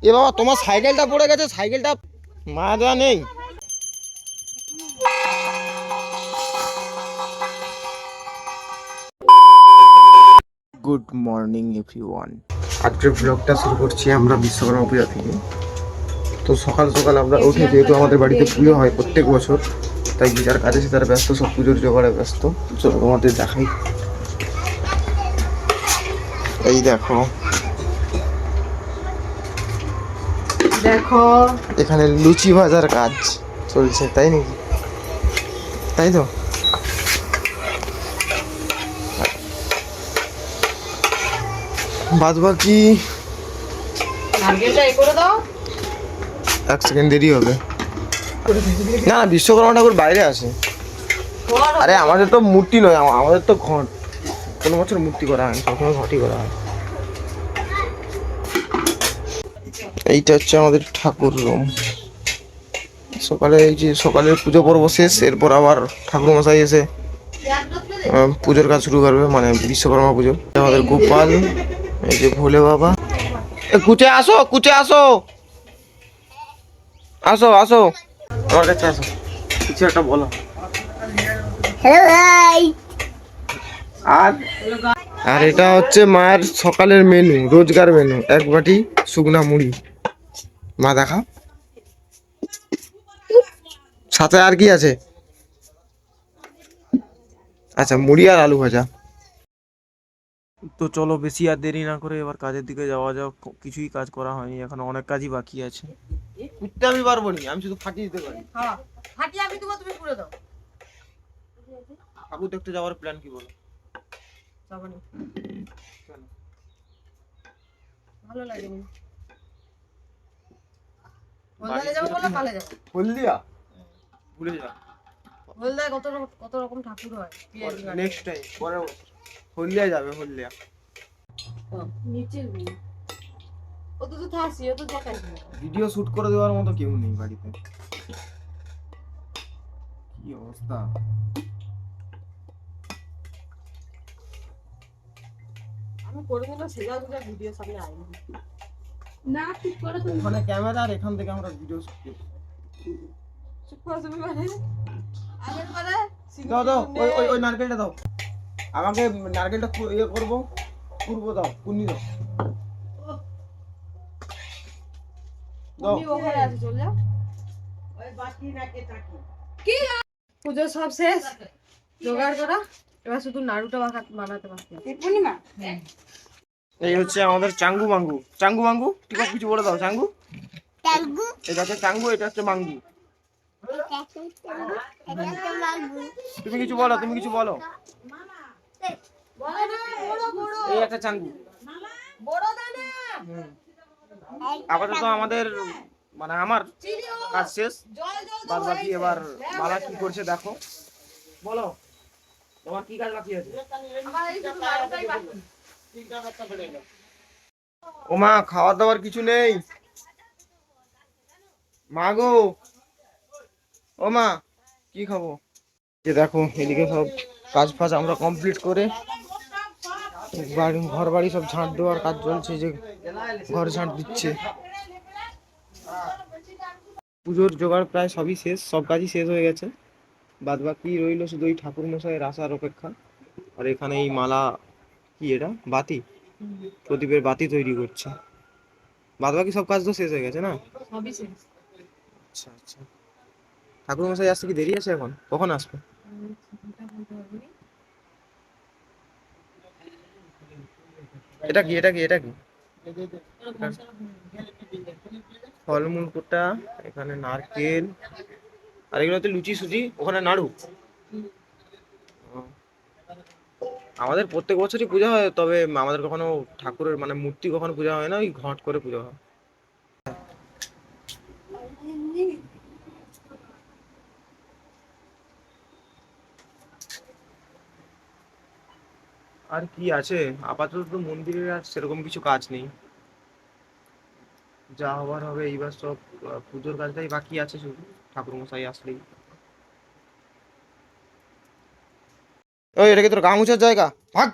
এ বাবা, তোমার সাইকেলটা পড়ে গেছে, সাইকেলটা মা দেওয়া নেই। Good morning everyone. আজকের ব্লগটা শুরু করছি আমরা বিশ্বকর্মা পূজা থেকে। তো সকাল সকাল আমরা উঠে, যেহেতু আমাদের বাড়িতে পুজো হয় প্রত্যেক বছর, তাই যার কাজে সে তারা ব্যস্ত, সব পুজোর জোগাড়ে ব্যস্ত। চলো তোমাদের দেখাই। এই দেখো, দেখো এখানে লুচি ভাজার কাজ চলছে, তাই নাকি? তাই তো। বাদ বাকি নারকেলটা করে দাও। এক সেকেন্ড দেরি হবে। না না, বিশ্বকর্মা ঠাকুর বাইরে আসে। আরে আমাদের তো মূর্তি নয়, আমাদের তো ঘট। কোনো বছর মূর্তি করা হয়, সবসময় ঘটই করা হয়। এইটা হচ্ছে আমাদের ঠাকুর রুম। সকালে এই যে সকালের পুজো পর্ব শেষ, এরপর আবার ঠাকুর মশাই এসে পুজোর কাজ শুরু করবে, মানে বিশ্বকর্মা পুজো। আমাদের গোপাল, এই যে ভোলে বাবা। কুচে আসো, কুচে আসো, আসো আসো আমার কাছে আসো, কিছু একটা বলো। হ্যালো ভাই। আর আর এটা হচ্ছে মায়ের সকালের মেনু, রোজকার মেনু। এক বাটি শুকনা মুড়ি। মা দেখা, সাথে আর কি আছে? আচ্ছা, মুড়ি আর আলু ভাজা। তো চলো বেশি আর দেরি না করে এবার কাজের দিকে যাওয়া যাক। কিছুই কাজ করা হয়নি এখনো, অনেক কাজই বাকি আছে। উঠতে আমি পারবো না, আমি শুধু ফাটিয়ে দিতে পারি। হ্যাঁ, ফাটিয়ে আমি দেবো, তুমি পুরো দাও। ঠাকুর দেখতে যাওয়ার প্ল্যান কি বলো? যাবনি, ভালো লাগেনি। হলদায় যাবো বলে কালে যাবো। হলদিয়া ভুলে যা, হলদায় কত রকম ঠাকুর হয়। নেক্সট টাইম পরে হলদিয়া যাবে, হলদিয়া। নিচে ও তো থাকছি, ও তো দেখাই ভিডিও শুট করে দেওয়ার মতো কেউ নেই বাড়িতে। কি অবস্থা! আমি করে দিলাম সেজা গুজা ভিডিও সামনে আইনি না, ঠিক করে তো ওখানে ক্যামেরা আর এখান থেকে আমরা ভিডিও শুট করি। চুপ করে তুমি মানে আগের বারে দাও দাও, ওই ওই ওই নারকেলটা দাও আমাকে। নারকেলটা ইয়ে করবো, কুড়বো, দাও কুন্নি দাও। দাও। তুমি ওখানে আছে, চলে যাও। ওই বাকি রাখে থাকি কি পুজো সব শেষ, জোগাড় করা। এবার শুধু নাড়ুটা বানাতে বাকি আছে। পূর্ণিমা এই হচ্ছে আমাদের চাঙ্গু মাঙ্গু। চাঙ্গু মাঙ্গু, ঠিক আছে, কিছু বলে দাও। চাঙ্গু, টাঙ্গু, এটা হচ্ছে চাঙ্গু, এটা হচ্ছে মাঙ্গু। এটা মাগু। তুমি কিছু বলো, তুমি কিছু বলো। বলো না, বড় বড় এই একটা চাঙ্গু। বড় দানা আপাতত আমাদের মানে আমার কাজ শেষ। জল জল বাদ বাকি এবার মালা কি করছে দেখো। বলো, তোমার কি কাজ বাকি আছে? আমার এই শুধু নাড়ুটাই বাকি। ও মা, খাওয়া দাওয়ার কিছু নেই মা গো। ও মা, কি খাবো? যে দেখো, এদিকে সব কাজ ফাজ আমরা কমপ্লিট করে ঘর বাড়ি সব ঝাঁট দেওয়ার কাজ চলছে, যে ঘর ঝাঁট দিচ্ছে। পুজোর জোগাড় প্রায় সবই শেষ, সব কাজই শেষ হয়ে গেছে। বাদ বাকি রইলো শুধু ওই ঠাকুর মশাইয়ের আসার অপেক্ষা। আর এখানে এই মালা, কি এটা, বাতি, প্রদীপের বাতি তৈরি করছে। বাদ বাকি সব কাজ তো শেষ হয়ে গেছে না? সবই শেষ। আচ্ছা আচ্ছা। ঠাকুর মশাই আসতে কি দেরি আছে? এখন কখন আসবে? এটা কি, এটা কি, এটা কি? ফলমূল কোটা, এখানে নারকেল, আর এগুলো হচ্ছে লুচি সুজি, ওখানে নাড়ু। ও, আমাদের প্রত্যেক বছরই পূজা হয়, তবে আমাদের কখনো ঠাকুরের মানে মূর্তি কখনো পূজা হয় না, ওই ঘট করে পূজা হয়। আর কি আছে আপাতত? তো মন্দিরের আর সেরকম কিছু কাজ নেই, যা হবার হবে। এইবার সব পুজোর কাজটাই বাকি আছে শুধু, ঠাকুর মশাই আসলেই। ওই, এটা কি তোর গা মুছার জায়গা? ভাগ।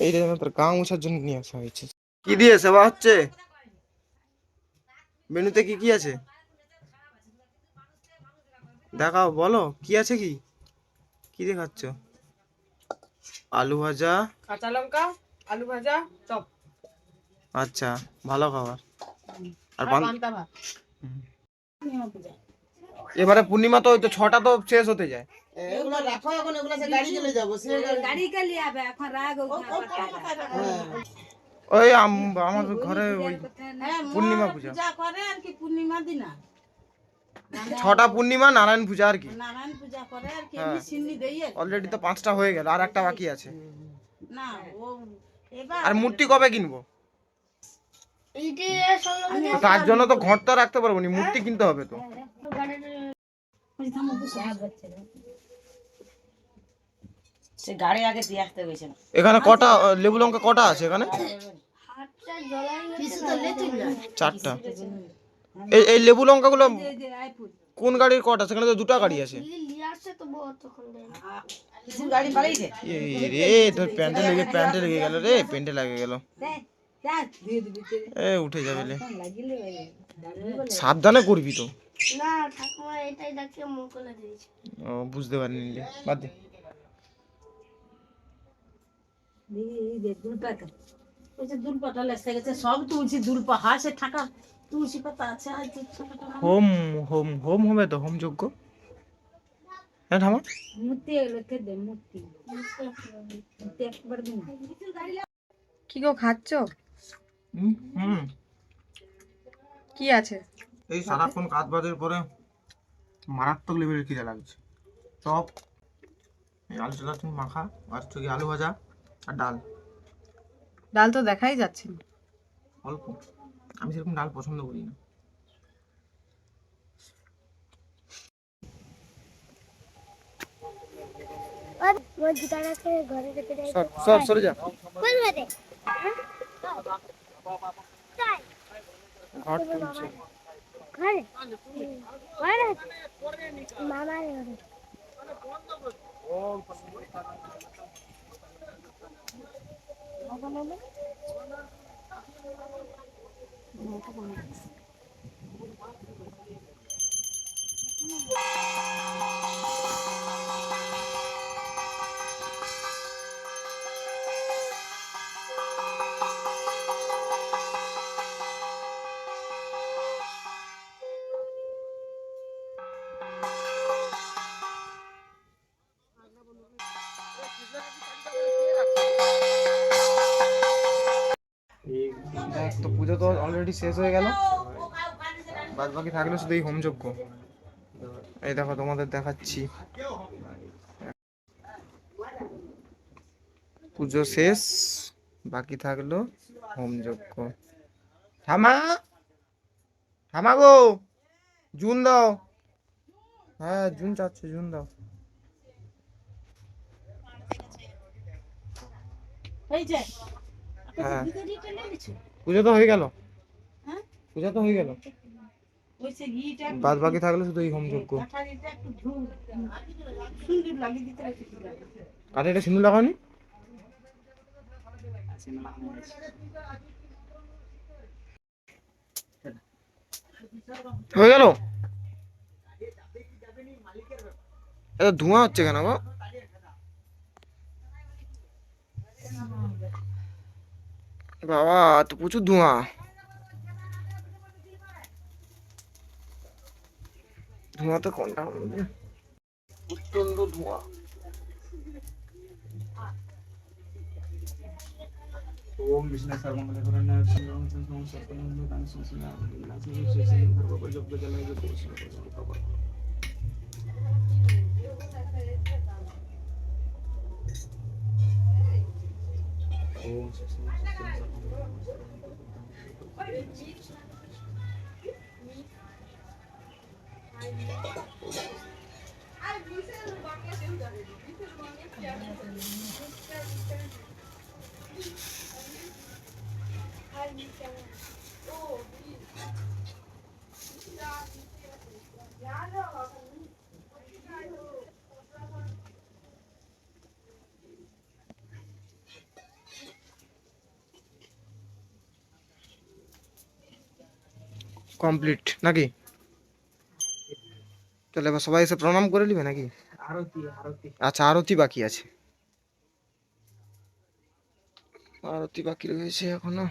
এইটা যেন তোর গা মোছার জন্য নিয়ে আসা হয়েছে। কি দিয়ে সেবা হচ্ছে? মেনুতে কি কি আছে দেখাও, বলো কি আছে, কি কি দিয়ে খাচ্ছ? আলু ভাজা, কাঁচা লঙ্কা, আলু ভাজা, চপ আচ্ছা ভালো খাবার। আর আর পান্তা ভাত। এবারে পূর্ণিমা তো ওই তো 6টা তো শেষ হতে যায়। এগুলো রাখো, এখন এগুলো সে গাড়ি চলে যাবো, সে গাড়ি কে লিয়ে আবে এখন রাগ ওই আমাদের ঘরে ওই পূর্ণিমা পূজা, পূজা করে আর কি পূর্ণিমা দিনা 6টা পূর্ণিমা নারায়ণ পূজা আর কি। নারায়ণ পূজা করে আর কি হ্যাঁ। এমনি সিন্নি দেই আর কি। অলরেডি তো 5টা হয়ে গেল, আর একটা বাকি আছে। না ও এবার আর মূর্তি কবে কিনবো? ইটি সব তো তার জন্য তো ঘর তো রাখতে পারবো না, মূর্তি কিনতে হবে তো। সে গাড়ি আগে দিয়ে আসতে গেছে না এখানে কটা লেবু লঙ্কা কটা আছে এখানে? হাতটা জ্বলাই কিছু তো লেচুই না 4টা। এই লেবু লঙ্কা গুলো এই যে আইফুল কোন গাড়ির কটা? সেখানে তো 2টা গাড়ি আছে। লিলি আসছে তো তখন দেয় না। কিছু গাড়ি পালিয়েছে এই রে তোর প্যান্টে লেগে গেল রে, প্যান্টে লাগে গেল। দিয়ে দিবি এ উঠে যাবে লে, লাগিলে সাবধানে করবি তো। না ঠাকুমা এটাই দেখে মুখ করে দিয়েছে। ও বুঝতে পারিনি লে, বাদ দে। দুলপাটা লেসে গেছে সব তুলসী দুলপা হাসে ঠাকা তুলসী পাতা আছে আর হোম হোম হোম হবে তো, হোম যজ্ঞ। হ্যাঁ ঠামা, মূর্তি লেখে দে মূর্তি একবার দিন কি গো খাচ্ছ? হুম কি আছে? এই সারাক্ষণ কাজ বাজের পরে মারাত্মক লেভেলের খিদে লাগছে। চপ, এই আলু চানাচুর মাখা, আর হচ্ছে কি আলু ভাজা আর ডাল। ডাল তো দেখাই যাচ্ছে না। অল্প, আমি সেরকম ডাল পছন্দ করি না। আর ওই গিটারটাকে ঘরে রেখে দেয়। সর সরে যা, কোন ঘরে? তাই ঘর তুলছে। ঘরে ঘরে মামার ঘরে। দেখ তো পুজো তো অলরেডি শেষ হয়ে গেল, বাদ বাকি থাকলো শুধু এই হোম যজ্ঞ। এই দেখো তোমাদের দেখাচ্ছি, পুজো শেষ, বাকি থাকলো হোম যজ্ঞ। থামা থামা গো, জুন দাও। হ্যাঁ জুন চাচ্ছে, জুন দাও। এই যে হ্যাঁ ভিতরিটা নিয়ে নিছো পুজো তো হয়ে গেল, হ্যাঁ পূজা তো হয়ে গেল, ওই সে ঘিটা বাদ বাকি থাকলো শুধু এই হোম যজ্ঞ। কাঠারিটা একটু ঝুল সুন্দর লাগিয়ে দিতে কাঠে এটা সিঁদুর লাগাওনি? হয়ে গেল? এত ধোঁয়া হচ্ছে কেন গো? বাবা তো প্রচুর ধোঁয়া, ধোঁয়া তো কোনটা প্রচন্ড ধোঁয়া। ओम विष्णु सर्वमंगलकरणाय सर्वमंगल सर्वमंगल दान संसना नाचि शेषे सर्व जप जलाय जो कृष्ण को ओम কমপ্লিট নাকি? তাহলে এবার সবাই এসে প্রণাম করে নিবে নাকি? আরতি আরতি আচ্ছা, আরতি বাকি আছে, আরতি বাকি রয়েছে এখনো।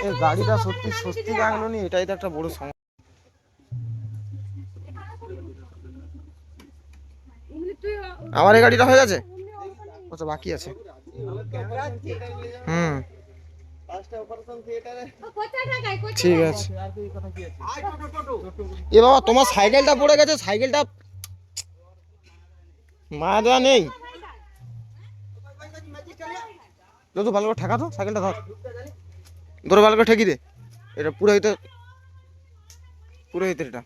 এই গাড়িটা সত্যি স্বস্তি লাগলো নি, এটাই তো একটা বড় সমস্যা। আমার এই গাড়িটা হয়ে গেছে, আচ্ছা বাকি আছে। হুম, ঠিক আছে। এ বাবা, তোমার সাইকেলটা পড়ে গেছে, সাইকেলটা মায়া দেওয়া নেই। তো ভালো করে ঠেকা তো, সাইকেলটা ধরে ভালো করে ঠেকি দে। এটা পুরো হইতে এটা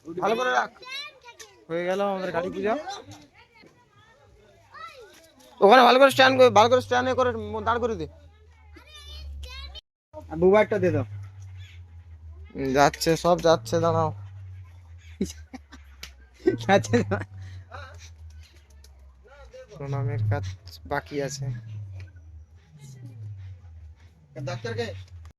ভালো করে রাখ। হয়ে গেল আমাদের গাড়ি পূজা। ওখানে ভালো করে স্ট্যান্ড করে দাঁড় করে দে। দুবারটা দে দাও। যাচ্ছে, সব যাচ্ছে, দাঁড়াও। প্রণামের কাজ বাকি আছে। ডাক্তারকে